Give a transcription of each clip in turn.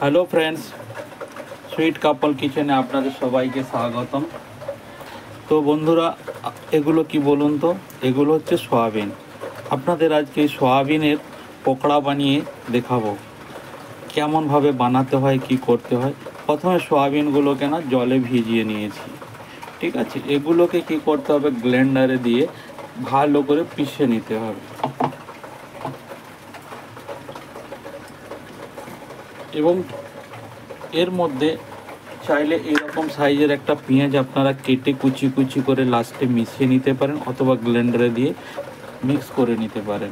Hello friends, sweet কাপল কিচেনে আপনাদের সবাইকে স্বাগতম। তো বন্ধুরা, এগুলো কি বলুন তো? এগুলো হচ্ছে সয়াবিন। আপনাদের আজকে এই সয়াবিনের পকোড়া বানিয়ে দেখাবো কেমনভাবে বানাতে হয়, কি করতে হয়। প্রথমে সয়াবিনগুলোকে জলে ভিজিয়ে নিয়েছি, ঠিক আছে। এগুলোকে কি করতে হবে, ব্লেন্ডারে দিয়ে ভালো করে পিষে নিতে হবে। এবং এর মধ্যে চাইলে এরকম সাইজের একটা পেঁয়াজ আপনারা কেটে কুচি কুচি করে লাস্টে মিশিয়ে নিতে পারেন, অথবা ব্লেন্ডারে দিয়ে মিক্স করে নিতে পারেন।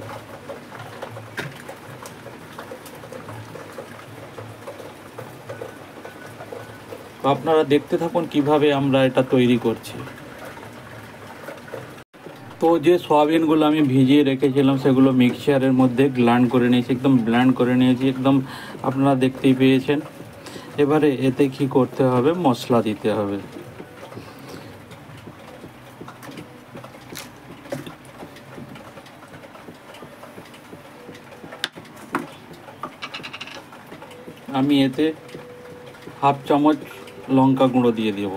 তো আপনারা দেখতে থাকুন কিভাবে আমরা এটা তৈরি করছি। তো যে সয়াবিনগুলো আমি ভিজিয়ে রেখেছিলাম সেগুলো মিক্সচারের মধ্যে ব্লেন্ড করে নিয়েছি, একদম ব্লেন্ড করে নিয়েছি, একদম আপনারা দেখতেই পেয়েছেন। এবারে এতে কি করতে হবে, মশলা দিতে হবে। আমি এতে হাফ চামচ লঙ্কা গুঁড়ো দিয়ে দেব।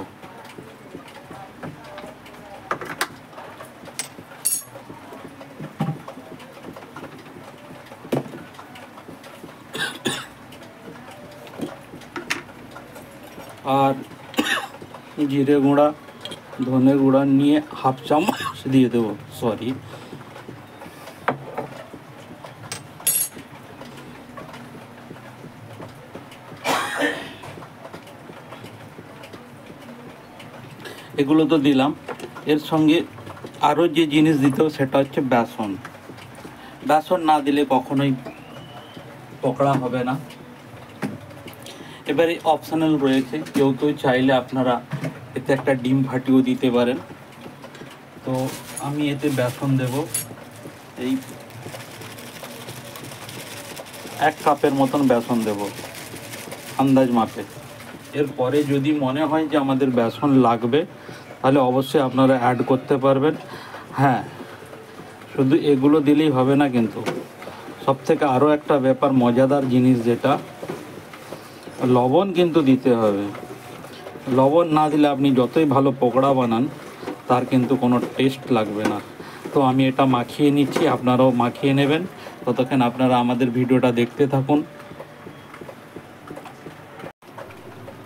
আর জিরে গুঁড়া, ধনে গুঁড়া নিয়ে হাফ চামচ দিয়ে দেবো, সরি। এগুলো তো দিলাম, এর সঙ্গে আরও যে জিনিস দিতে হবে সেটা হচ্ছে বেসন। বেসন না দিলে কখনোই পকোড়া হবে না। এবারে অপশনাল রয়েছে, কেউ কেউ চাইলে আপনারা এতে একটা ডিম ফাটিয়েও দিতে পারেন। তো আমি এতে বেসন দেব, এই 1 কাপের মতন বেসন দেব আন্দাজ মাপে। এরপরে যদি মনে হয় যে আমাদের বেসন লাগবে তাহলে অবশ্যই আপনারা অ্যাড করতে পারবেন। হ্যাঁ, শুধু এগুলো দিলেই হবে না, কিন্তু সবথেকে আরও একটা ব্যাপার, মজাদার জিনিস যেটা, লবণ কিন্তু দিতে হবে। লবণ না দিলে আপনি যতই ভালো পকোড়া বানান তার কিন্তু কোনো টেস্ট লাগবে না। তো আমি এটা মাখিয়ে নিচ্ছি, আপনারাও মাখিয়ে নেবেন। ততক্ষণ আপনারা আমাদের ভিডিওটা দেখতে থাকুন।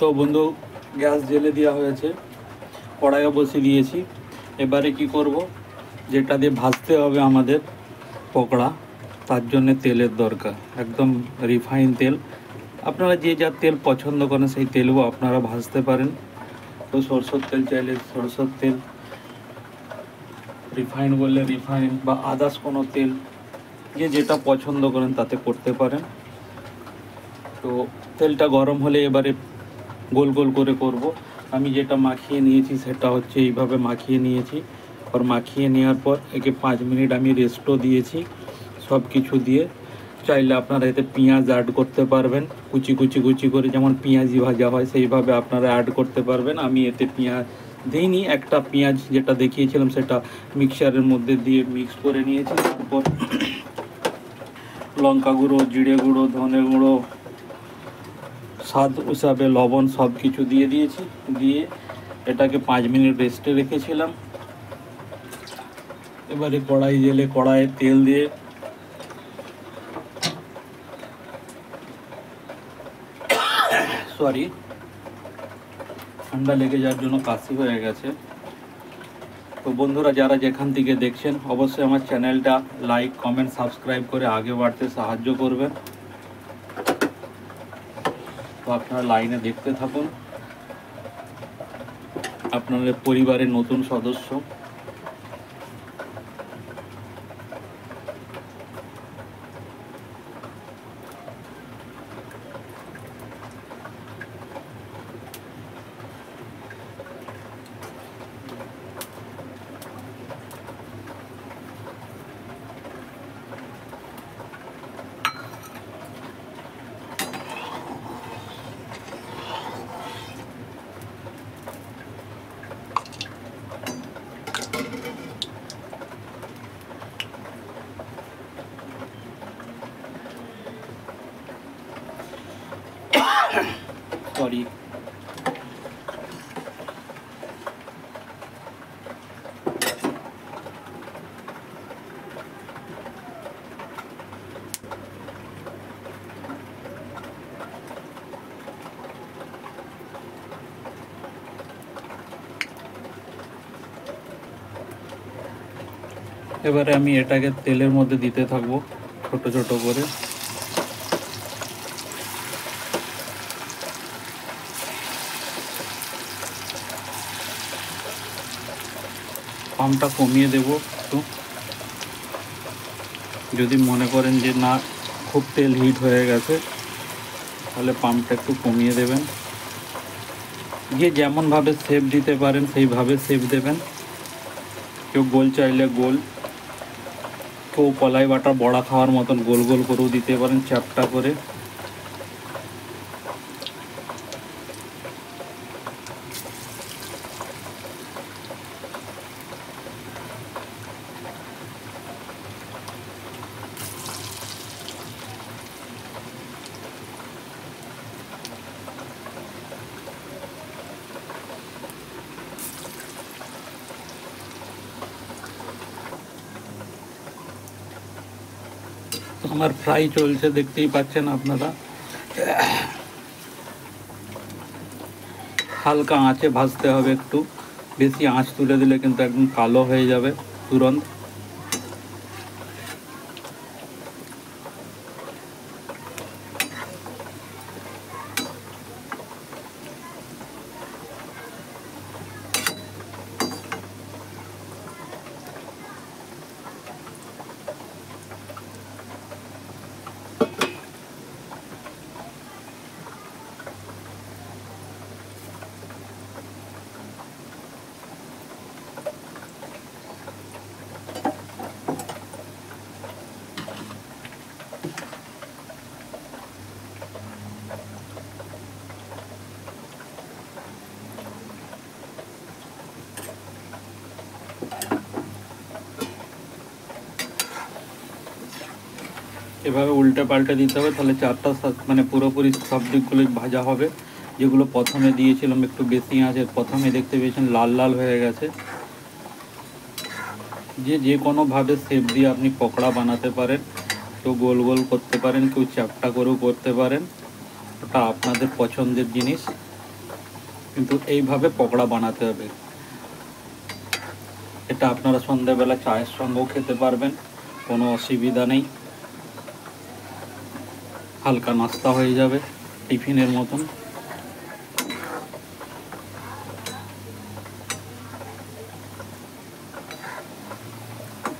তো বন্ধু, গ্যাস জ্বেলে দেওয়া হয়েছে, কড়াইও বসিয়ে দিয়েছি। এবারে কি করব, যেটা দিয়ে ভাজতে হবে আমাদের পকোড়া, তার জন্য তেলের দরকার, একদম রিফাইন তেল। আপনারা যে যা তেল পছন্দ করেন সেই তেলও আপনারা ভাজতে পারেন। তো সরষের তেল চাইলে সরষের তেল, রিফাইন বললে রিফাইন, বা আদার্স কোনো তেল, যে যেটা পছন্দ করেন তাতে করতে পারেন। তো তেলটা গরম হলে এবারে গোল গোল করে করব। আমি যেটা মাখিয়ে নিয়েছি সেটা হচ্ছে এইভাবে মাখিয়ে নিয়েছি। আর মাখিয়ে নেওয়ার পর একে 5 মিনিট আমি রেস্টও দিয়েছি সব কিছু দিয়ে। চাইলে আপনারা এতে পেঁয়াজ অ্যাড করতে পারবেন, কুচি কুচি কুচি করে, যেমন পেঁয়াজি ভাজা হয় সেইভাবে আপনারা অ্যাড করতে পারবেন। আমি এতে পেঁয়াজ দিইনি, একটা পেঁয়াজ যেটা দেখিয়েছিলাম সেটা মিক্সারের মধ্যে দিয়ে মিক্স করে নিয়েছি। তারপর লঙ্কা গুঁড়ো, জিরে গুঁড়ো, ধনে গুঁড়ো, স্বাদ হিসাবে লবণ সব কিছু দিয়ে দিয়েছি। দিয়ে এটাকে 5 মিনিট রেস্টে রেখেছিলাম। এবারে কড়াই জেলে কড়াইয়ে তেল দিয়ে ঠান্ডা লেগে যাওয়ার জন্য কাশি হয়ে গেছে। তো বন্ধুরা, যারা যেখান থেকে দেখছেন অবশ্যই আমার চ্যানেলটা লাইক, কমেন্ট, সাবস্ক্রাইব করে আগে বাড়তে সাহায্য করবেন। তো আপনারা লাইনে দেখতে থাকুন, আপনাদের পরিবারের নতুন সদস্য। সরি, এবারে আমি এটাকে তেলের মধ্যে দিতে থাকবো ছোট ছোট করে। পামটা কমিয়ে দেব একটু, যদি মনে করেন যে না খুব তেল হিট হয়ে গেছে তাহলে পামটা একটু কমিয়ে দেবেন। যে যেমনভাবে শেপ দিতে পারেন সেইভাবে শেপ দেবেন। কেউ গোল চাইলে গোল, কেউ কলাই বাটা বড়া খাওয়ার মতন গোল গোল করেও দিতে পারেন, চ্যাপটা করে। আমার ফ্রাই চলছে, দেখতেই পাচ্ছেন আপনারা। হালকা আঁচে ভাজতে হবে একটু, বেশি আঁচ তুলে দিলে কিন্তু একদম কালো হয়ে যাবে তুরন্ত। এভাবে উল্টে পাল্টে দিতে হবে, তাহলে চারটা মানে পুরোপুরি সব দিকগুলোই ভাজা হবে। যেগুলো প্রথমে দিয়েছিলাম একটু বেশি আঁচে, প্রথমে দেখতে পেয়েছেন লাল লাল হয়ে গেছে। যে কোনোভাবে শেপ দিয়ে আপনি পকোড়া বানাতে পারেন, কেউ গোল গোল করতে পারেন, কেউ চ্যাপটা করেও করতে পারেন, ওটা আপনাদের পছন্দের জিনিস। কিন্তু এইভাবে পকোড়া বানাতে হবে। এটা আপনারা সন্ধ্যাবেলা চায়ের সঙ্গেও খেতে পারবেন, কোনো অসুবিধা নেই। হালকা নাস্তা হয়ে যাবে টিফিনের মতন।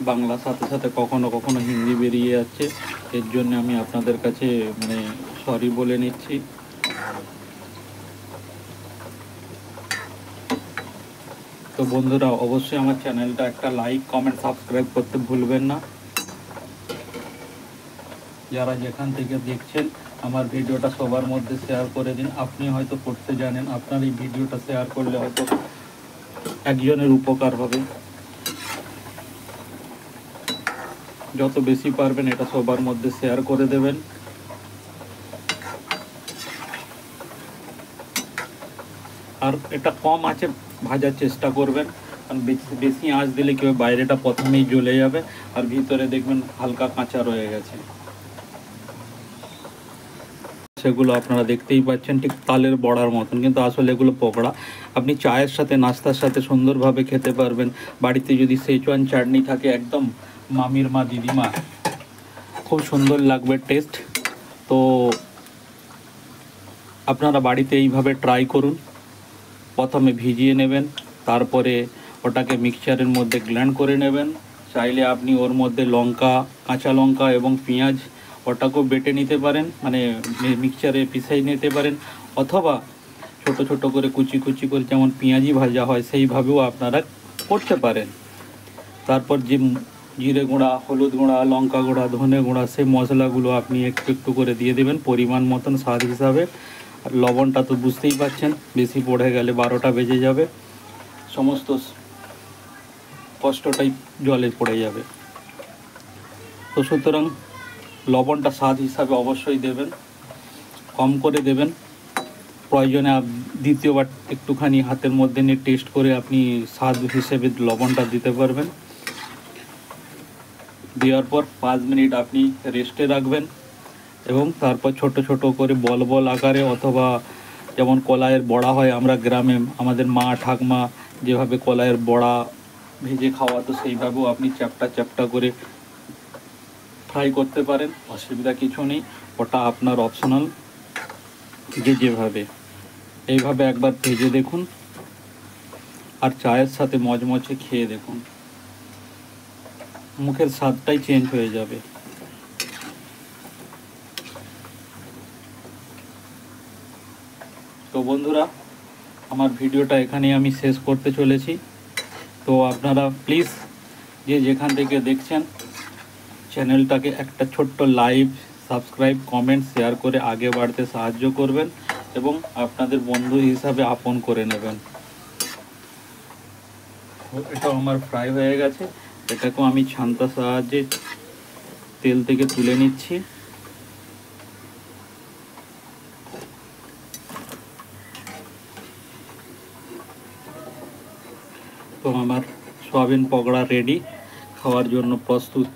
বাংলার সাথে সাথে কখনো কখনো হিন্দি বেরিয়ে যাচ্ছে, এর জন্য আমি আপনাদের কাছে মানে সরি বলে নিচ্ছি। তো বন্ধুরা, অবশ্যই আমার চ্যানেলটা একটা লাইক কমেন্ট সাবস্ক্রাইব করতে ভুলবেন না। যারা যেখান থেকে দেখছেন আমার ভিডিওটা সবার মধ্যে শেয়ার করে দিন। আপনি হয়তো করতে জানেন, আপনার এই ভিডিওটা শেয়ার করলে হয়তো একজনের উপকার হবে। যত বেশি পারবেন এটা সবার মধ্যে শেয়ার করে দেবেন। আর এটা কম আঁচে ভাজার চেষ্টা করবেন, কারণ বেশি আঁচ দিলে কেউ বাইরেটা প্রথমেই জ্বলে যাবে আর ভিতরে দেখবেন হালকা কাঁচা রয়ে গেছে। সেগুলো আপনারা দেখতেই পাচ্ছেন ঠিক তালের বড়ার মতন, কিন্তু আসলে এগুলো পকোড়া। আপনি চায়ের সাথে নাস্তার সাথে সুন্দরভাবে খেতে পারবেন। বাড়িতে যদি সেচুয়ান চাটনি থাকে, একদম মামির মা দিদিমা, খুব সুন্দর লাগবে টেস্ট। তো আপনারা বাড়িতে এইভাবে ট্রাই করুন। প্রথমে ভিজিয়ে নেবেন, তারপরে ওটাকে মিক্সচারের মধ্যে গ্ল্যান্ড করে নেবেন। চাইলে আপনি ওর মধ্যে লঙ্কা, কাঁচা লঙ্কা এবং পেঁয়াজ ওটাকেও বেটে নিতে পারেন, মানে মিক্সচারে পিষে নিতে পারেন, অথবা ছোট ছোট করে কুচি কুচি করে যেমন পেঁয়াজি ভাজা হয় সেইভাবেও আপনারা করতে পারেন। তারপর যে জিরে গুঁড়া, হলুদ গুঁড়া, লঙ্কা গুঁড়া, ধনে গুঁড়া, সেই মশলাগুলো আপনি একটু একটু করে দিয়ে দেবেন পরিমাণ মতন স্বাদ হিসাবে। আর লবণটা তো বুঝতেই পারছেন, বেশি পড়ে গেলে 12টা বেজে যাবে, সমস্ত কষ্টটাই জলে পড়ে যাবে। তো সুতরাং লবণটা স্বাদ হিসাবে অবশ্যই দেবেন, কম করে দেবেন। প্রয়োজনে দ্বিতীয়বার একটুখানি হাতের মধ্যে নিয়ে টেস্ট করে আপনি স্বাদ হিসেবে লবণটা দিতে পারবেন। দেওয়ার পর 5 মিনিট আপনি রেস্টে রাখবেন এবং তারপর ছোট ছোট করে বল বল আকারে, অথবা যেমন কলাইয়ের বড়া হয়, আমরা গ্রামে আমাদের মা ঠাকমা যেভাবে কলাইয়ের বড়া ভেজে খাওয়াতো, সেইভাবেও আপনি চ্যাপটা চ্যাপটা করে ফ্রাই করতে পারেন, অসুবিধা কিছু নেই। ওটা আপনার অপশনাল, যেভাবে এইভাবে একবার ভেজে দেখুন আর চায়ের সাথে মজমচে খেয়ে দেখুন, মুখের স্বাদটাই চেঞ্জ হয়ে যাবে। তো বন্ধুরা, আমার ভিডিওটা এখানেই আমি শেষ করতে চলেছি। তো আপনারা প্লিজ যে যেখান থেকে দেখছেন চ্যানেলটাকে একটা ছোট্ট লাইক, সাবস্ক্রাইব, কমেন্ট, শেয়ার করে আগে বাড়তে সাহায্য করবেন এবং আপনাদের বন্ধু হিসাবে আপন করে নেবেন। এটা আমার ফ্রাই হয়ে গেছে, এটাকেও আমি ছান্তার সাহায্যে তেল থেকে তুলে নিচ্ছি। তো আমার সয়াবিন পকোড়া রেডি, খাওয়ার জন্য প্রস্তুত।